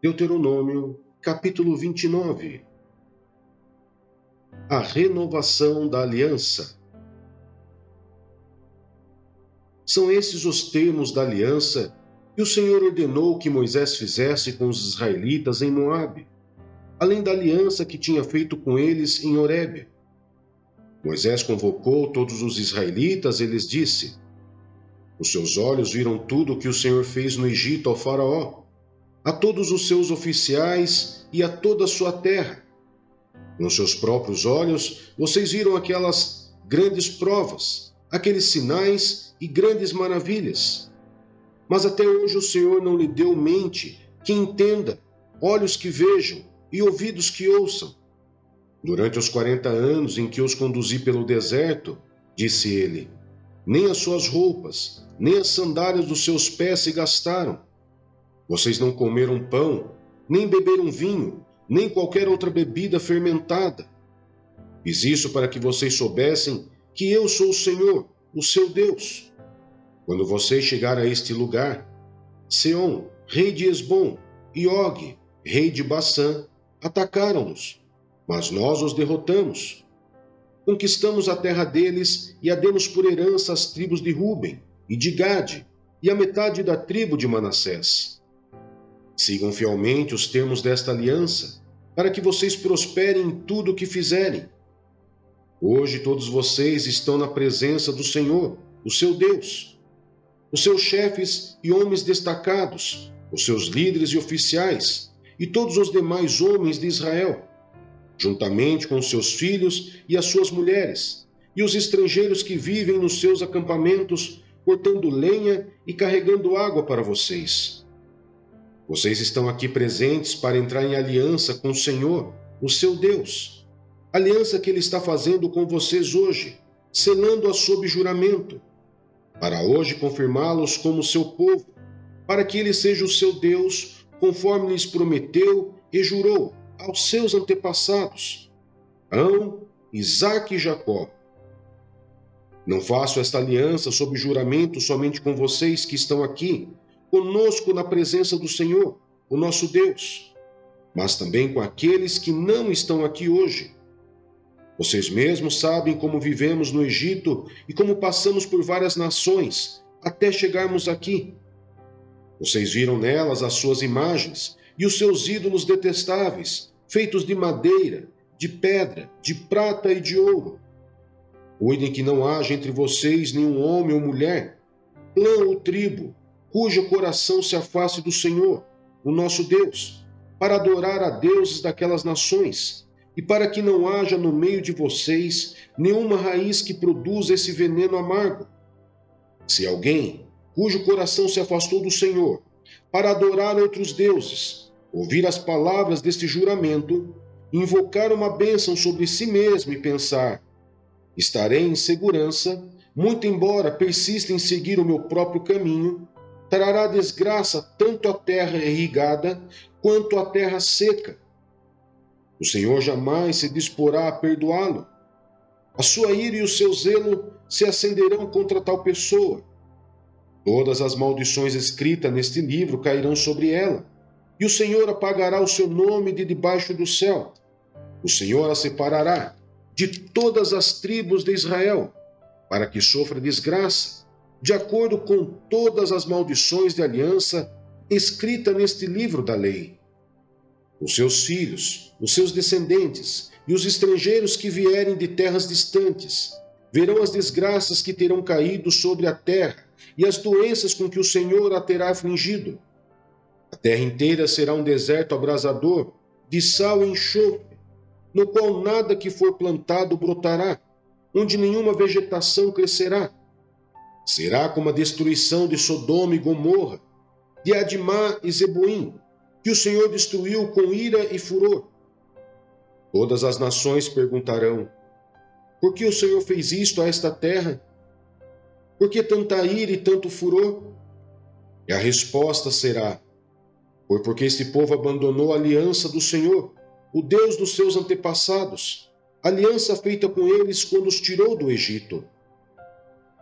Deuteronômio, capítulo 29. A renovação da aliança. São esses os termos da aliança que o Senhor ordenou que Moisés fizesse com os israelitas em Moabe, além da aliança que tinha feito com eles em Horebe. Moisés convocou todos os israelitas e lhes disse: Os seus olhos viram tudo o que o Senhor fez no Egito ao faraó, a todos os seus oficiais e a toda a sua terra. Com seus próprios olhos, vocês viram aquelas grandes provas, aqueles sinais e grandes maravilhas. Mas até hoje o Senhor não lhe deu mente que entenda, olhos que vejam e ouvidos que ouçam. Durante os 40 anos em que os conduzi pelo deserto, disse ele, nem as suas roupas, nem as sandálias dos seus pés se gastaram. Vocês não comeram pão, nem beberam vinho, nem qualquer outra bebida fermentada. Fiz isso para que vocês soubessem que eu sou o Senhor, o seu Deus. Quando vocês chegarem a este lugar, Seom, rei de Hesbom, e Og, rei de Bassã, atacaram-nos, mas nós os derrotamos. Conquistamos a terra deles e a demos por herança às tribos de Ruben e de Gade e a metade da tribo de Manassés. Sigam fielmente os termos desta aliança, para que vocês prosperem em tudo o que fizerem. Hoje todos vocês estão na presença do Senhor, o seu Deus. Os seus chefes e homens destacados, os seus líderes e oficiais, e todos os demais homens de Israel, juntamente com seus filhos e as suas mulheres, e os estrangeiros que vivem nos seus acampamentos, cortando lenha e carregando água para vocês. Vocês estão aqui presentes para entrar em aliança com o Senhor, o seu Deus, aliança que Ele está fazendo com vocês hoje, selando-a sob juramento, para hoje confirmá-los como seu povo, para que Ele seja o seu Deus, conforme lhes prometeu e jurou aos seus antepassados, Abraão, Isaque e Jacó. Não faço esta aliança sob juramento somente com vocês que estão aqui, conosco na presença do Senhor, o nosso Deus, mas também com aqueles que não estão aqui hoje. Vocês mesmos sabem como vivemos no Egito e como passamos por várias nações até chegarmos aqui. Vocês viram nelas as suas imagens e os seus ídolos detestáveis, feitos de madeira, de pedra, de prata e de ouro. Cuidem que não haja entre vocês nenhum homem ou mulher, clã ou tribo, cujo coração se afaste do Senhor, o nosso Deus, para adorar a deuses daquelas nações, e para que não haja no meio de vocês nenhuma raiz que produza esse veneno amargo. Se alguém, cujo coração se afastou do Senhor, para adorar outros deuses, ouvir as palavras deste juramento, invocar uma bênção sobre si mesmo e pensar, estarei em segurança, muito embora persista em seguir o meu próprio caminho, trará desgraça tanto à terra irrigada quanto à terra seca. O Senhor jamais se disporá a perdoá-lo. A sua ira e o seu zelo se acenderão contra tal pessoa. Todas as maldições escritas neste livro cairão sobre ela, e o Senhor apagará o seu nome de debaixo do céu. O Senhor a separará de todas as tribos de Israel, para que sofra desgraça, de acordo com todas as maldições de aliança escritas neste livro da lei. Os seus filhos, os seus descendentes e os estrangeiros que vierem de terras distantes verão as desgraças que terão caído sobre a terra e as doenças com que o Senhor a terá afligido. A terra inteira será um deserto abrasador, de sal e enxofre, no qual nada que for plantado brotará, onde nenhuma vegetação crescerá. Será como a destruição de Sodoma e Gomorra, de Adimá e Zeboim, que o Senhor destruiu com ira e furor. Todas as nações perguntarão, por que o Senhor fez isto a esta terra? Por que tanta ira e tanto furor? E a resposta será, foi porque este povo abandonou a aliança do Senhor, o Deus dos seus antepassados, aliança feita com eles quando os tirou do Egito.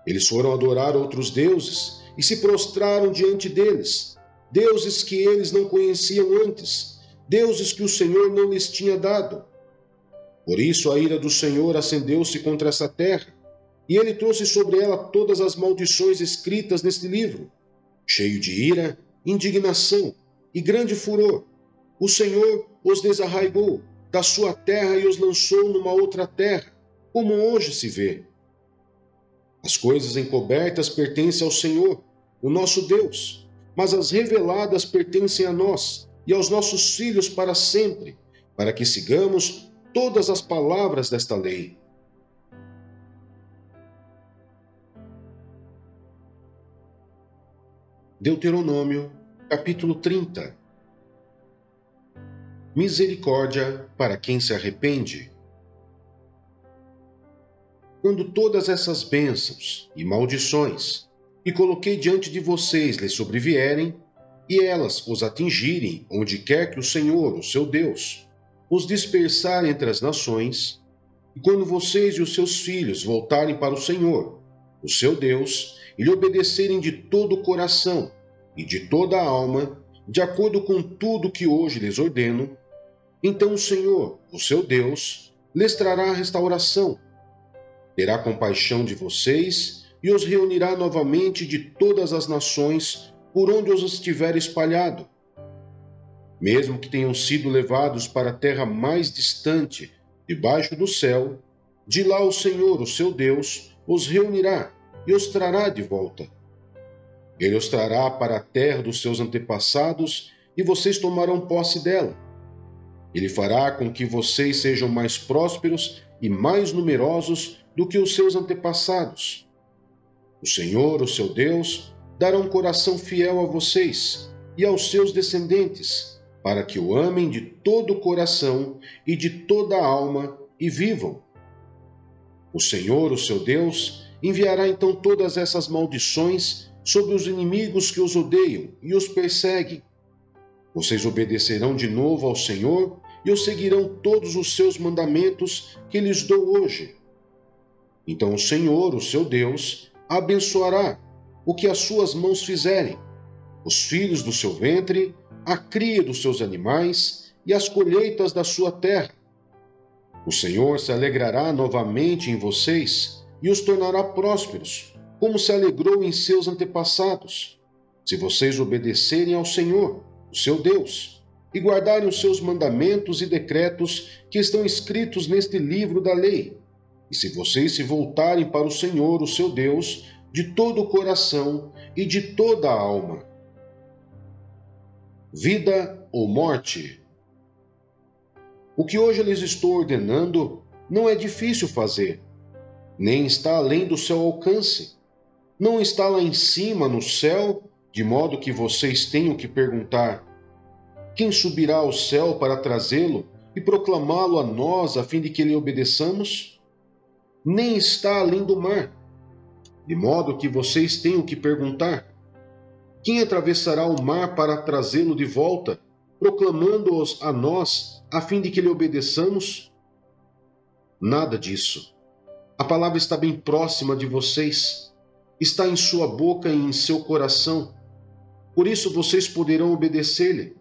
Eles foram adorar outros deuses e se prostraram diante deles, deuses que eles não conheciam antes, deuses que o Senhor não lhes tinha dado. Por isso a ira do Senhor acendeu-se contra essa terra, e ele trouxe sobre ela todas as maldições escritas neste livro. Cheio de ira, indignação e grande furor, o Senhor os desarraigou da sua terra e os lançou numa outra terra, como hoje se vê. As coisas encobertas pertencem ao Senhor, o nosso Deus, mas as reveladas pertencem a nós e aos nossos filhos para sempre, para que sigamos todas as palavras desta lei. Deuteronômio, capítulo 30. Misericórdia para quem se arrepende. Quando todas essas bênçãos e maldições que coloquei diante de vocês lhes sobrevierem, e elas os atingirem onde quer que o Senhor, o seu Deus, os dispersar entre as nações, e quando vocês e os seus filhos voltarem para o Senhor, o seu Deus, e lhe obedecerem de todo o coração e de toda a alma, de acordo com tudo que hoje lhes ordeno, então o Senhor, o seu Deus, lhes trará a restauração, terá compaixão de vocês e os reunirá novamente de todas as nações por onde os estiver espalhado. Mesmo que tenham sido levados para a terra mais distante, debaixo do céu, de lá o Senhor, o seu Deus, os reunirá e os trará de volta. Ele os trará para a terra dos seus antepassados e vocês tomarão posse dela. Ele fará com que vocês sejam mais prósperos e mais numerosos do que os seus antepassados. O Senhor, o seu Deus, dará um coração fiel a vocês e aos seus descendentes, para que o amem de todo o coração e de toda a alma e vivam. O Senhor, o seu Deus, enviará então todas essas maldições sobre os inimigos que os odeiam e os perseguem. Vocês obedecerão de novo ao Senhor e os seguirão todos os seus mandamentos que lhes dou hoje. Então o Senhor, o seu Deus, abençoará o que as suas mãos fizerem, os filhos do seu ventre, a cria dos seus animais e as colheitas da sua terra. O Senhor se alegrará novamente em vocês e os tornará prósperos, como se alegrou em seus antepassados, se vocês obedecerem ao Senhor, o seu Deus, e guardarem os seus mandamentos e decretos que estão escritos neste livro da lei, e se vocês se voltarem para o Senhor, o seu Deus, de todo o coração e de toda a alma. Vida ou morte? O que hoje lhes estou ordenando não é difícil fazer, nem está além do seu alcance. Não está lá em cima no céu, de modo que vocês tenham que perguntar: quem subirá ao céu para trazê-lo e proclamá-lo a nós, a fim de que lhe obedeçamos? Nem está além do mar, de modo que vocês tenham que perguntar: quem atravessará o mar para trazê-lo de volta, proclamando-os a nós, a fim de que lhe obedeçamos? Nada disso. A palavra está bem próxima de vocês, está em sua boca e em seu coração. Por isso vocês poderão obedecer-lhe.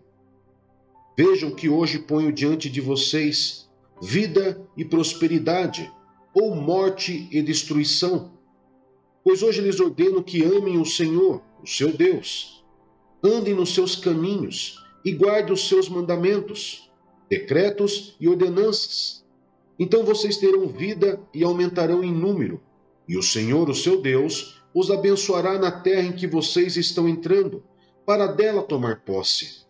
Vejam que hoje ponho diante de vocês vida e prosperidade, ou morte e destruição. Pois hoje lhes ordeno que amem o Senhor, o seu Deus, andem nos seus caminhos e guardem os seus mandamentos, decretos e ordenanças. Então vocês terão vida e aumentarão em número, e o Senhor, o seu Deus, os abençoará na terra em que vocês estão entrando, para dela tomar posse.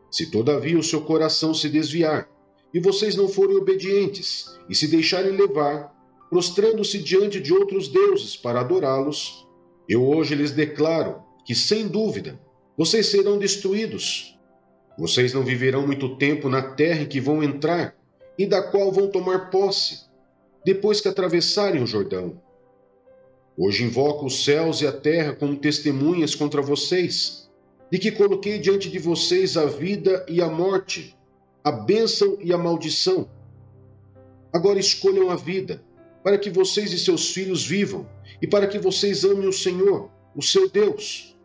Se todavia o seu coração se desviar, e vocês não forem obedientes, e se deixarem levar, prostrando-se diante de outros deuses para adorá-los, eu hoje lhes declaro que, sem dúvida, vocês serão destruídos. Vocês não viverão muito tempo na terra em que vão entrar, e da qual vão tomar posse, depois que atravessarem o Jordão. Hoje invoco os céus e a terra como testemunhas contra vocês, de que coloquei diante de vocês a vida e a morte, a bênção e a maldição. Agora escolham a vida, para que vocês e seus filhos vivam, e para que vocês amem o Senhor, o seu Deus.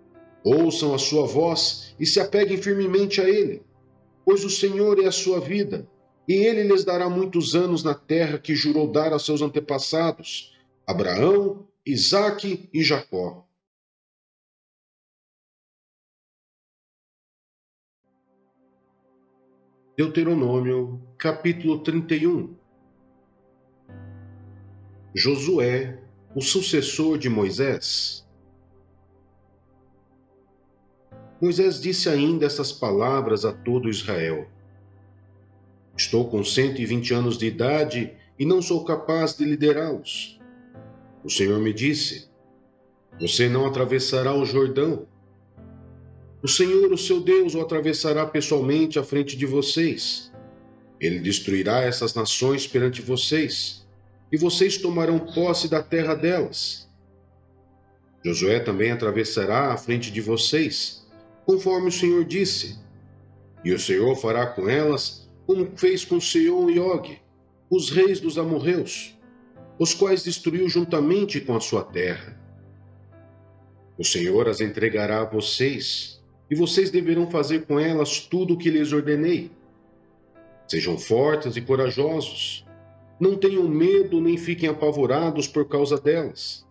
Ouçam a sua voz e se apeguem firmemente a ele, pois o Senhor é a sua vida, e ele lhes dará muitos anos na terra que jurou dar a seus antepassados, Abraão, Isaque e Jacó. Deuteronômio, capítulo 31. Josué, o sucessor de Moisés. Moisés disse ainda essas palavras a todo Israel: Estou com 120 anos de idade e não sou capaz de liderá-los. O Senhor me disse: Você não atravessará o Jordão. O Senhor, o seu Deus, o atravessará pessoalmente à frente de vocês. Ele destruirá essas nações perante vocês, e vocês tomarão posse da terra delas. Josué também atravessará à frente de vocês, conforme o Senhor disse. E o Senhor fará com elas como fez com Sihon e Og, os reis dos amorreus, os quais destruiu juntamente com a sua terra. O Senhor as entregará a vocês, e vocês deverão fazer com elas tudo o que lhes ordenei. Sejam fortes e corajosos. Não tenham medo nem fiquem apavorados por causa delas,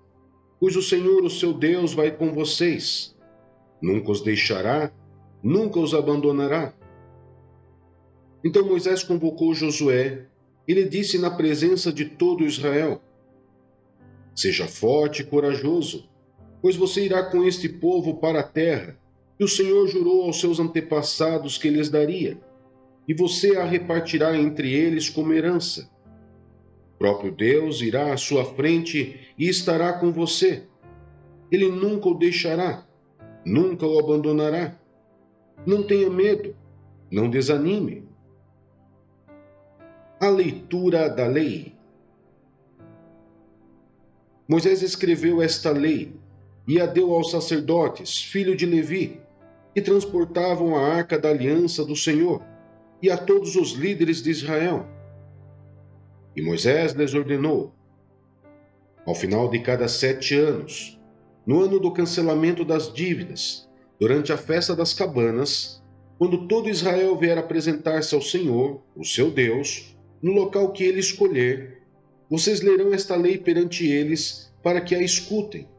pois o Senhor, o seu Deus, vai com vocês. Nunca os deixará, nunca os abandonará. Então Moisés convocou Josué e lhe disse na presença de todo Israel: Seja forte e corajoso, pois você irá com este povo para a terra que o Senhor jurou aos seus antepassados que lhes daria, e você a repartirá entre eles como herança. O próprio Deus irá à sua frente e estará com você. Ele nunca o deixará, nunca o abandonará. Não tenha medo, não desanime. A leitura da lei. Moisés escreveu esta lei e a deu aos sacerdotes, filho de Levi, que transportavam a arca da aliança do Senhor, e a todos os líderes de Israel. E Moisés lhes ordenou: Ao final de cada 7 anos, no ano do cancelamento das dívidas, durante a festa das cabanas, quando todo Israel vier apresentar-se ao Senhor, o seu Deus, no local que ele escolher, vocês lerão esta lei perante eles para que a escutem.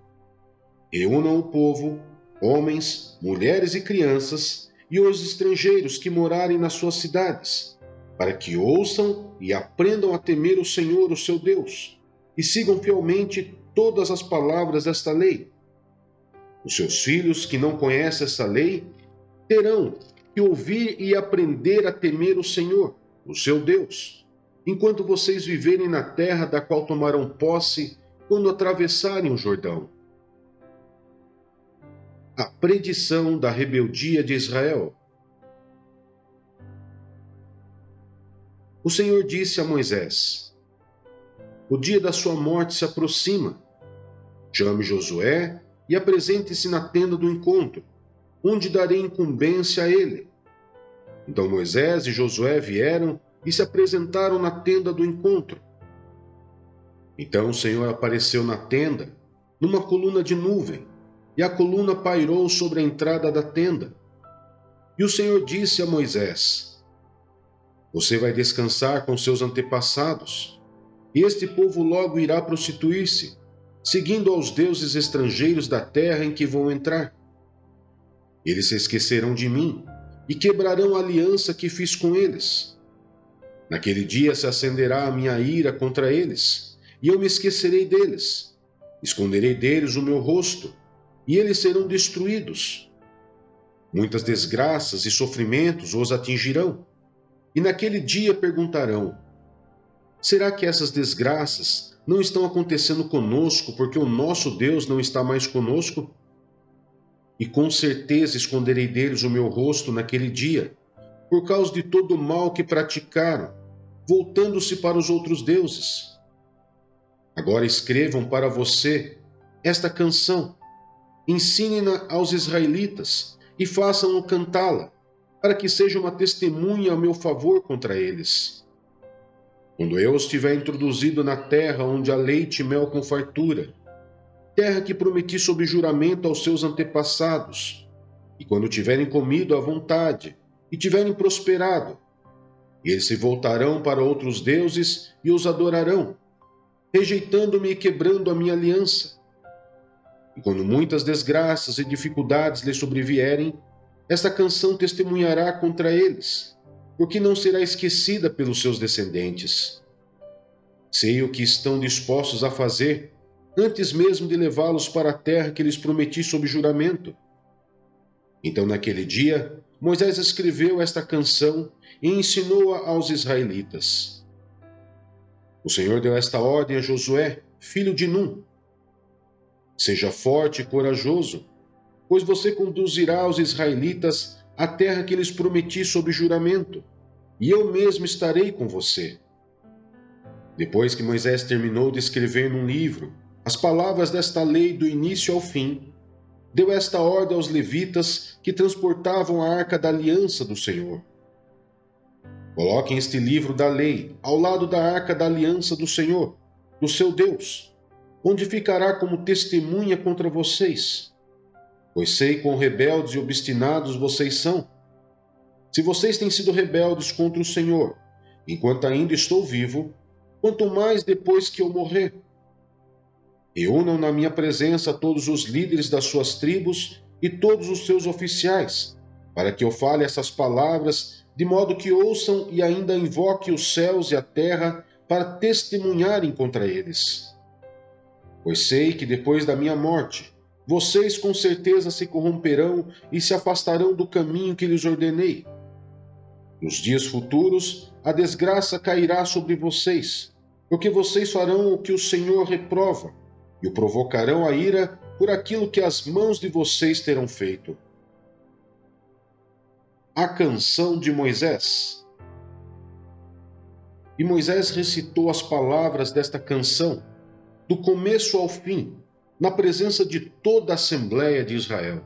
Reúnam o povo, homens, mulheres e crianças, e os estrangeiros que morarem nas suas cidades, para que ouçam e aprendam a temer o Senhor, o seu Deus, e sigam fielmente todas as palavras desta lei. Os seus filhos que não conhecem essa lei terão que ouvir e aprender a temer o Senhor, o seu Deus, enquanto vocês viverem na terra da qual tomarão posse quando atravessarem o Jordão. A predição da rebeldia de Israel. O Senhor disse a Moisés: O dia da sua morte se aproxima. Chame Josué e apresente-se na tenda do encontro, onde darei incumbência a ele. Então Moisés e Josué vieram e se apresentaram na tenda do encontro. Então o Senhor apareceu na tenda, numa coluna de nuvem, e a coluna pairou sobre a entrada da tenda. E o Senhor disse a Moisés: Você vai descansar com seus antepassados, e este povo logo irá prostituir-se, seguindo aos deuses estrangeiros da terra em que vão entrar. Eles se esquecerão de mim e quebrarão a aliança que fiz com eles. Naquele dia se acenderá a minha ira contra eles, e eu me esquecerei deles. Esconderei deles o meu rosto, e eles serão destruídos. Muitas desgraças e sofrimentos os atingirão, e naquele dia perguntarão: Será que essas desgraças não estão acontecendo conosco porque o nosso Deus não está mais conosco? E com certeza esconderei deles o meu rosto naquele dia, por causa de todo o mal que praticaram, voltando-se para os outros deuses. Agora escrevam para você esta canção, ensinem-na aos israelitas e façam-no cantá-la, para que seja uma testemunha a meu favor contra eles. Quando eu os tiver introduzido na terra onde há leite e mel com fartura, terra que prometi sob juramento aos seus antepassados, e quando tiverem comido à vontade e tiverem prosperado, eles se voltarão para outros deuses e os adorarão, rejeitando-me e quebrando a minha aliança. E quando muitas desgraças e dificuldades lhes sobrevierem, esta canção testemunhará contra eles, porque não será esquecida pelos seus descendentes. Sei o que estão dispostos a fazer, antes mesmo de levá-los para a terra que lhes prometi sob juramento. Então, naquele dia, Moisés escreveu esta canção e ensinou-a aos israelitas. O Senhor deu esta ordem a Josué, filho de Num: seja forte e corajoso, pois você conduzirá os israelitas à terra que lhes prometi sob juramento, e eu mesmo estarei com você. Depois que Moisés terminou de escrever num livro as palavras desta lei do início ao fim, deu esta ordem aos levitas que transportavam a arca da aliança do Senhor: coloquem este livro da lei ao lado da arca da aliança do Senhor, do seu Deus, onde ficará como testemunha contra vocês, pois sei quão rebeldes e obstinados vocês são. Se vocês têm sido rebeldes contra o Senhor, enquanto ainda estou vivo, quanto mais depois que eu morrer. Reúnam na minha presença todos os líderes das suas tribos e todos os seus oficiais, para que eu fale essas palavras, de modo que ouçam e ainda invoque os céus e a terra para testemunharem contra eles. Pois sei que depois da minha morte, vocês com certeza se corromperão e se afastarão do caminho que lhes ordenei. Nos dias futuros, a desgraça cairá sobre vocês, porque vocês farão o que o Senhor reprova, e o provocarão a ira por aquilo que as mãos de vocês terão feito. A canção de Moisés. E Moisés recitou as palavras desta canção, do começo ao fim, na presença de toda a Assembleia de Israel.